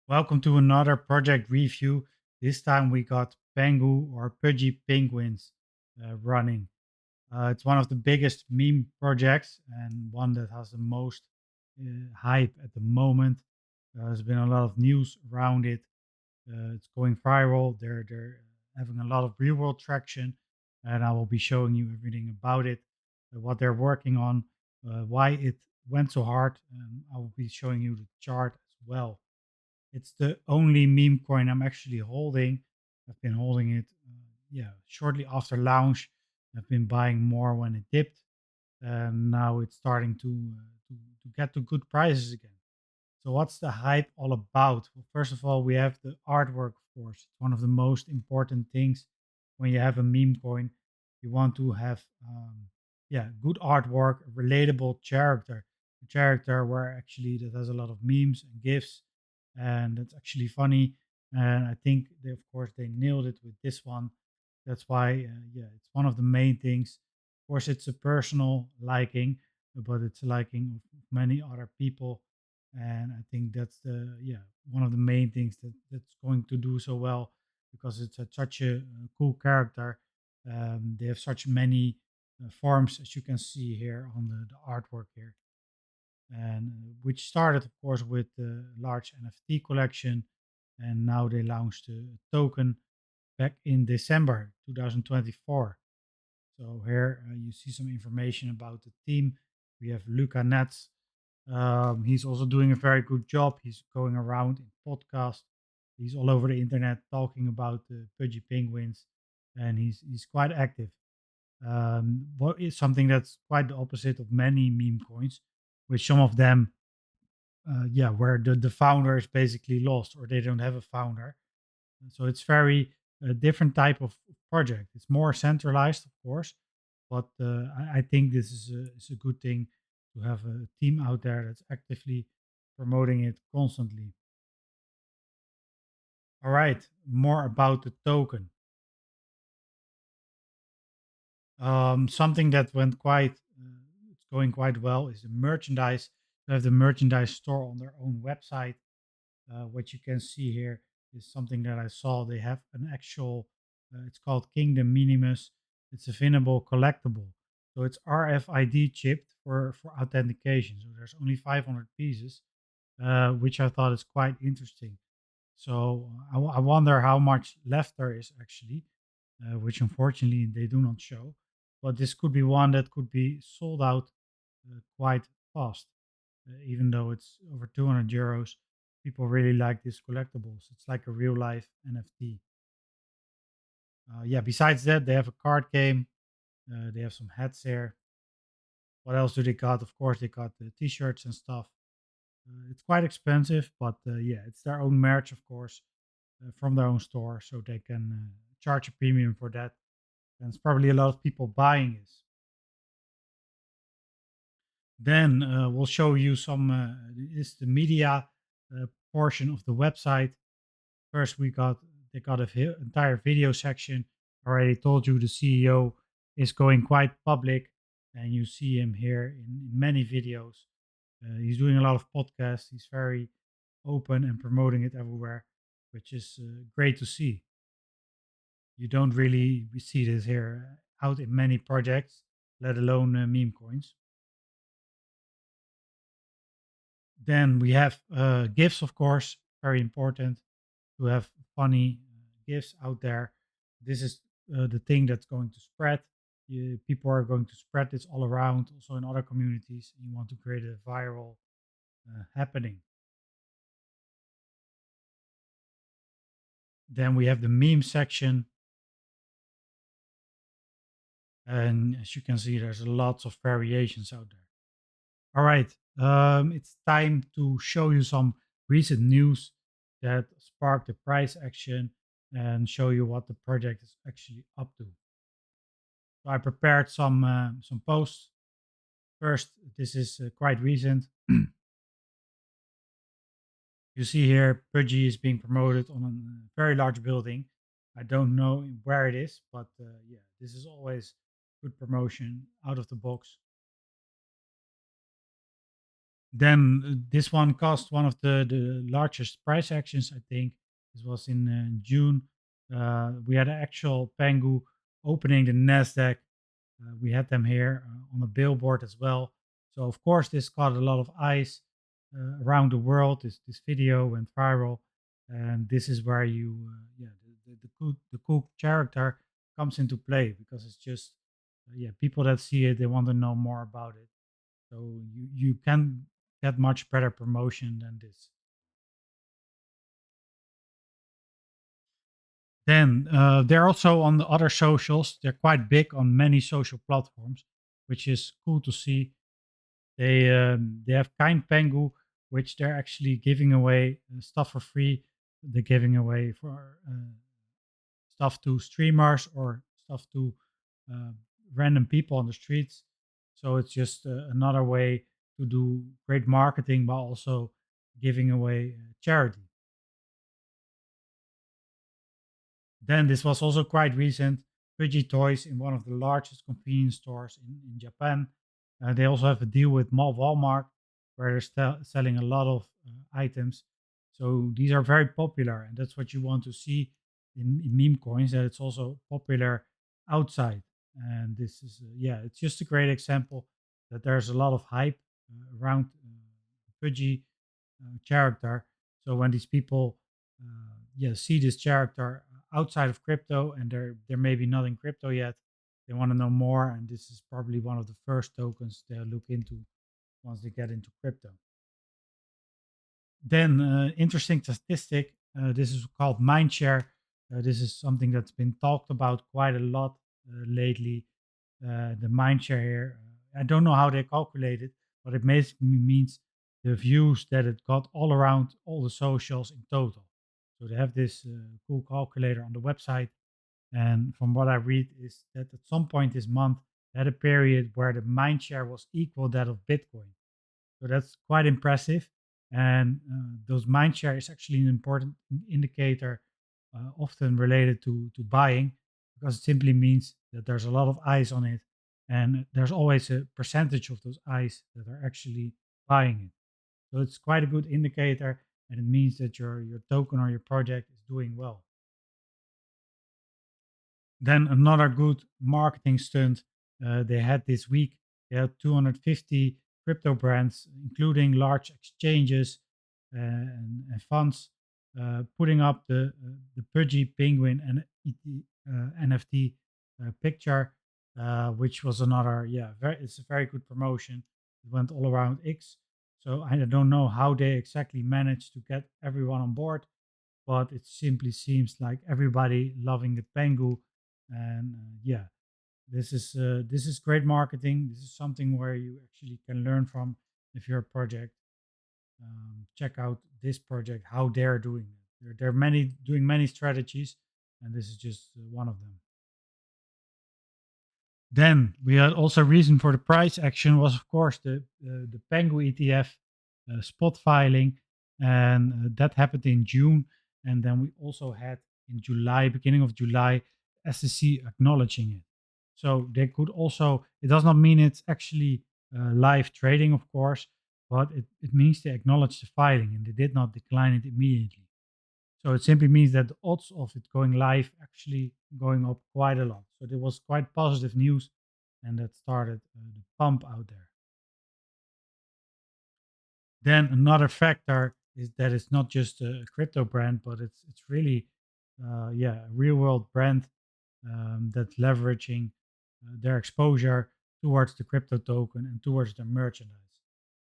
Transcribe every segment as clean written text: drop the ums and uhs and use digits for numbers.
Welcome to another project review. This time we got Pengu or Pudgy Penguins running. It's one of the biggest meme projects and one that has the most hype at the moment. There's been a lot of news around it. It's going viral. They're having a lot of real world traction, and I will be showing you everything about it, what they're working on, why it went so hard. I will be showing you the chart as well. It's the only meme coin I'm actually holding. I've been holding it, shortly after launch. I've been buying more when it dipped, and now it's starting to get to good prices again. So what's the hype all about? Well, first of all, we have the artwork, of course. It's one of the most important things when you have a meme coin. You want to have, good artwork, a relatable character, a character where actually that has a lot of memes and gifs, and it's actually funny. And I think of course, they nailed it with this one. That's why, it's one of the main things. Of course, it's a personal liking, but it's a liking of many other people, and I think that's the one of the main things that's going to do so well, because it's such a cool character. They have such many forms, as you can see here on the artwork here, and which started of course with the large NFT collection, and now they launched a token back in December 2024. So here you see some information about the team. We have Luca Nets. He's also doing a very good job. He's going around in podcasts. He's all over the internet talking about the Pudgy Penguins, and he's quite active. What is something that's quite the opposite of many meme coins, which some of them, where the founder is basically lost or they don't have a founder. So it's very different type of project. It's more centralized, of course, but I think this is a good thing to have a team out there that's actively promoting it constantly. All right, more about the token. Something that went it's going quite well is the merchandise. They have the merchandise store on their own website. What you can see here is something that I saw. They have an actual, it's called Kingdom Minimus. It's a Finable collectible. So it's RFID chipped for authentication. So there's only 500 pieces, which I thought is quite interesting. So I wonder how much left there is actually, which unfortunately they do not show. But this could be one that could be sold out quite fast, even though it's over 200 euros. People really like these collectibles. It's like a real life NFT. Besides that, they have a card game. They have some hats here. What else do they got? Of course, they got the t-shirts and stuff. It's quite expensive, but it's their own merch, of course, from their own store, so they can charge a premium for that. And it's probably a lot of people buying this. Then we'll show you some. Is the media portion of the website. First, they got a entire video section. Already told you the CEO is going quite public, and you see him here in many videos. He's doing a lot of podcasts. He's very open and promoting it everywhere, which is great to see. You don't really see this here out in many projects, let alone meme coins. Then we have GIFs, of course, very important to have funny GIFs out there. This is the thing that's going to spread. People are going to spread this all around, also in other communities. You want to create a viral happening. Then we have the meme section. And as you can see, there's lots of variations out there. All right. It's time to show you some recent news that sparked the price action and show you what the project is actually up to. So I prepared some posts. First, this is quite recent. You see here, Pudgy is being promoted on a very large building. I don't know where it is, but this is always good promotion out of the box. Then this one cost one of the largest price actions, I think. This was in June. We had an actual Pengu opening the NASDAQ. We had them here on a billboard as well. So, of course, this caught a lot of eyes around the world. This video went viral. And this is where the cool character comes into play because it's just, people that see it, they want to know more about it. So you can get much better promotion than this. Then they're also on the other socials. They're quite big on many social platforms, which is cool to see. They have Kind Pengu, which they're actually giving away stuff for free. They're giving away for stuff to streamers or stuff to uh, random people on the streets. So it's just another way to do great marketing while also giving away charity. Then this was also quite recent. Pudgy Toys in one of the largest convenience stores in Japan. They also have a deal with Walmart where they're selling a lot of items. So these are very popular, and that's what you want to see in meme coins. That it's also popular outside, and this is it's just a great example that there's a lot of hype around Pudgy character. So when these people see this character outside of crypto and they're maybe not in crypto yet, they want to know more, and this is probably one of the first tokens they'll look into once they get into crypto. Then interesting statistic. This is called mindshare. This is something that's been talked about quite a lot lately. The mindshare here. I don't know how they calculate it, but it basically means the views that it got all around all the socials in total. So they have this cool calculator on the website, and from what I read is that at some point this month they had a period where the mindshare was equal that of Bitcoin. So that's quite impressive. And those mind share is actually an important indicator, often related to buying, because it simply means that there's a lot of eyes on it, and there's always a percentage of those eyes that are actually buying it. So it's quite a good indicator, and it means that your token or your project is doing well. Then another good marketing stunt they had this week. They had 250 crypto brands, including large exchanges and funds, putting up the Pudgy Penguin and NFT picture, which was another it's a very good promotion. It went all around X. So I don't know how they exactly managed to get everyone on board, but it simply seems like everybody loving the Pengu, and this is great marketing. This is something where you actually can learn from if you're a project. Check out this project how they're doing it. There are many doing many strategies, and this is just one of them. Then we had also reason for the price action was of course the Pengu ETF spot filing, and that happened in June, and then we also had in July, beginning of July, SEC acknowledging it. So they could also. It does not mean it's actually live trading, of course, but it means they acknowledge the filing and they did not decline it immediately. So it simply means that the odds of it going live actually going up quite a lot. So there was quite positive news, and that started the pump out there. Then another factor is that it's not just a crypto brand, but it's really a real world brand that's leveraging their exposure towards the crypto token and towards the merchandise.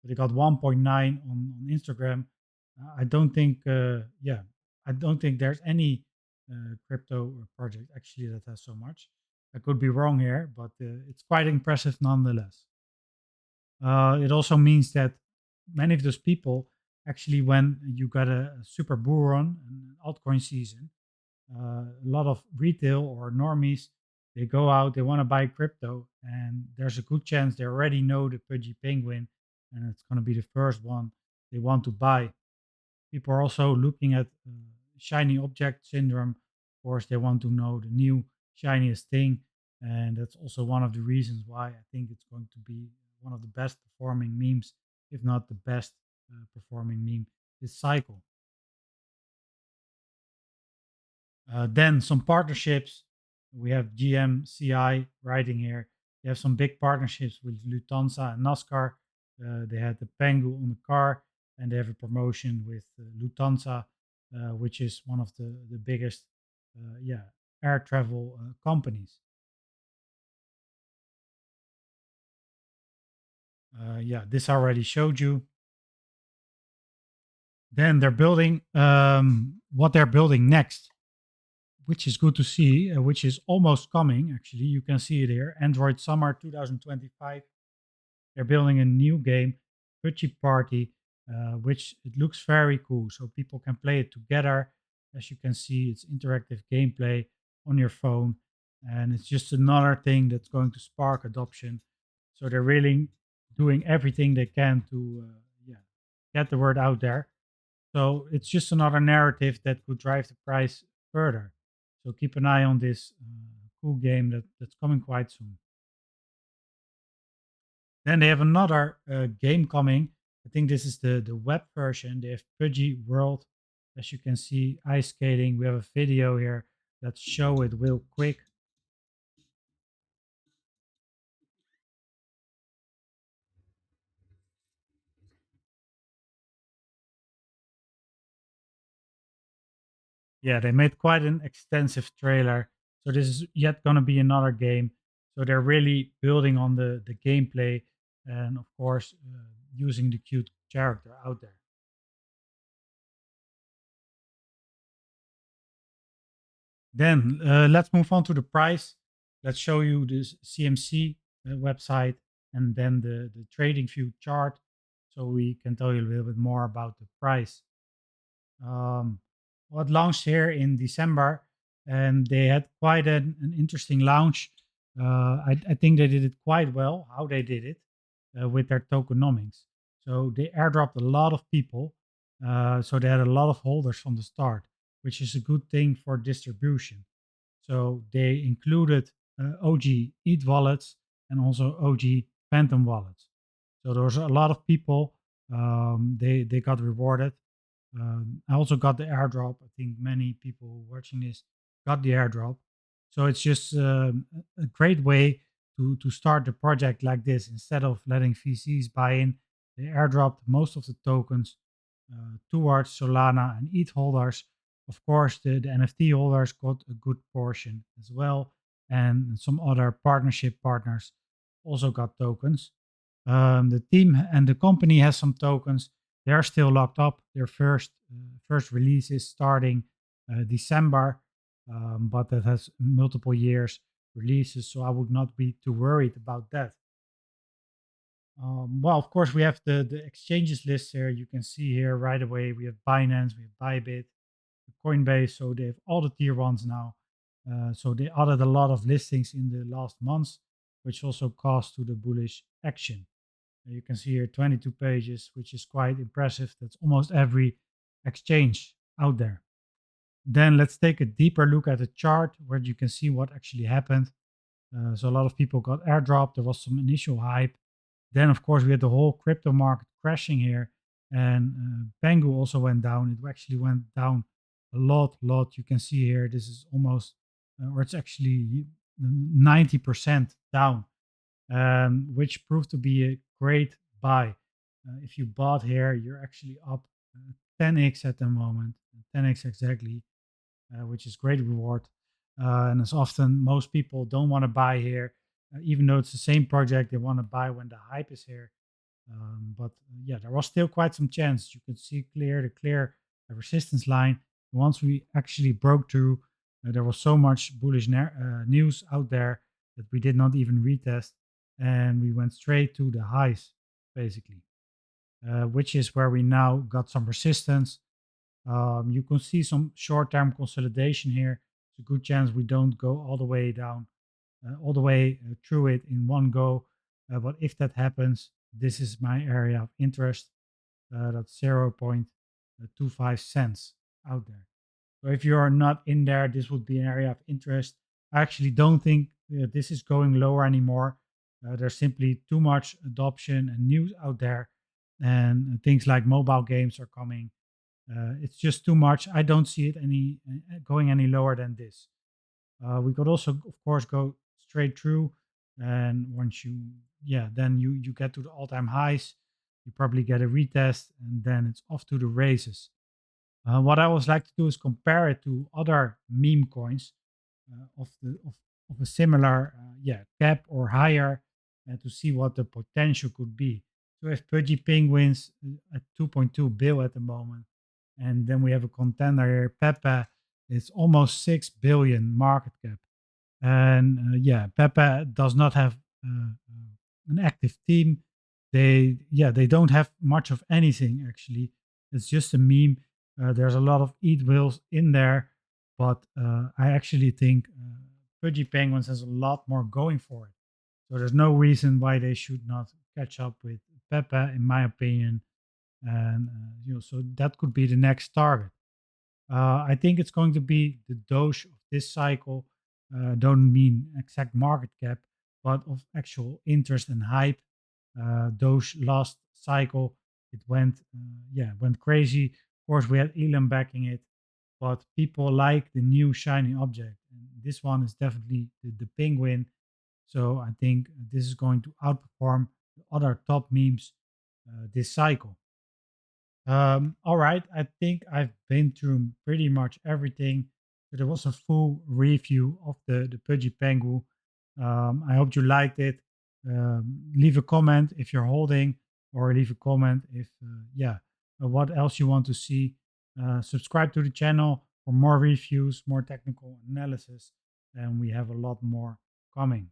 So they got 1.9 on Instagram. I don't think, I don't think there's any crypto project actually that has so much. I could be wrong here, but it's quite impressive nonetheless. It also means that many of those people actually, when you got a super bull run and altcoin season, a lot of retail or normies, they go out, they want to buy crypto, and there's a good chance they already know the Pudgy Penguin, and it's going to be the first one they want to buy. People are also looking at shiny object syndrome. Of course, they want to know the new shiniest thing, and that's also one of the reasons why I think it's going to be one of the best performing memes if not the best performing meme this cycle. Then some partnerships. We have GMCI writing here. They have some big partnerships with Lufthansa and NASCAR. They had the PENGU on the car, and they have a promotion with Lufthansa, which is one of the biggest, yeah, air travel companies. Yeah, this I already showed you. Then they're building what they're building next, which is good to see, which is almost coming. Actually, you can see it here. Android Summer 2025. They're building a new game, Pudgy Party, which it looks very cool. So people can play it together. As you can see, it's interactive gameplay on your phone, and it's just another thing that's going to spark adoption. So they're really doing everything they can to yeah, get the word out there. So it's just another narrative that could drive the price further. So keep an eye on this cool game that's coming quite soon. Then they have another game coming. I think this is the web version. They have Pudgy World. As you can see, ice skating. We have a video here. Let's show it real quick. Yeah, they made quite an extensive trailer. So this is yet going to be another game. So they're really building on the gameplay and, of course, using the cute character out there. Then let's move on to the price. Let's show you this CMC website and then the trading view chart so we can tell you a little bit more about the price. Um, well, it launched here in December and they had quite an interesting launch. I think they did it quite well, how they did it with their tokenomics. So they airdropped a lot of people. So they had a lot of holders from the start, which is a good thing for distribution. So they included OG ETH wallets and also OG Phantom wallets. So there was a lot of people. They got rewarded. I also got the airdrop. I think many people watching this got the airdrop. So it's just a great way to start the project like this. Instead of letting VCs buy in, they airdropped most of the tokens towards Solana and ETH holders. Of course, the NFT holders got a good portion as well, and some other partnership partners also got tokens. The team and the company has some tokens. They are still locked up. Their first release is starting December, but that has multiple years releases, so I would not be too worried about that. Well, of course, we have the exchanges list here. You can see here right away. We have Binance, we have Bybit, Coinbase. So they have all the tier ones now. So they added a lot of listings in the last months, which also caused to the bullish action. You can see here 22 pages, which is quite impressive. That's almost every exchange out there. Then let's take a deeper look at the chart where you can see what actually happened. So a lot of people got airdropped. There was some initial hype. Then, of course, we had the whole crypto market crashing here, and Pengu also went down. It actually went down a lot. You can see here, this is almost, or it's actually 90% down, which proved to be a great buy. If you bought here, you're actually up 10x at the moment, 10x exactly, which is great reward. And as often most people don't want to buy here, even though it's the same project, they want to buy when the hype is here. But yeah, there was still quite some chance. You could see clear resistance line. Once we actually broke through, there was so much bullish news out there that we did not even retest, and we went straight to the highs, basically, which is where we now got some resistance. You can see some short-term consolidation here. It's a good chance we don't go all the way down, all the way through it in one go. But if that happens, this is my area of interest. That's 0.25 cents out there. So if you are not in there, this would be an area of interest. I actually don't think this is going lower anymore. There's simply too much adoption and news out there. and things like mobile games are coming. It's just too much. I don't see it any going any lower than this. We could also, of course, go straight through, and once you, yeah, then you get to the all-time highs. You probably get a retest, and then it's off to the races. What I always like to do is compare it to other meme coins of a similar cap or higher, to see what the potential could be. So if Pudgy Penguins at 2.2 bill at the moment, and then we have a contender here, Pepe, it's almost 6 billion market cap. And Pepe does not have an active team. They don't have much of anything actually. It's just a meme. There's a lot of eat whales in there, but I actually think Pudgy Penguins has a lot more going for it. So there's no reason why they should not catch up with Pepe, in my opinion. And so that could be the next target. I think it's going to be the Doge of this cycle. Don't mean exact market cap, but of actual interest and hype. Doge last cycle, it went crazy. Of course, we had Elon backing it, but people like the new shiny object. And this one is definitely the penguin. So I think this is going to outperform the other top memes this cycle. All right, I think I've been through pretty much everything. So there was a full review of the Pudgy Pengu. I hope you liked it. Leave a comment if you're holding, or leave a comment if what else you want to see. Subscribe to the channel for more reviews, more technical analysis, and we have a lot more coming.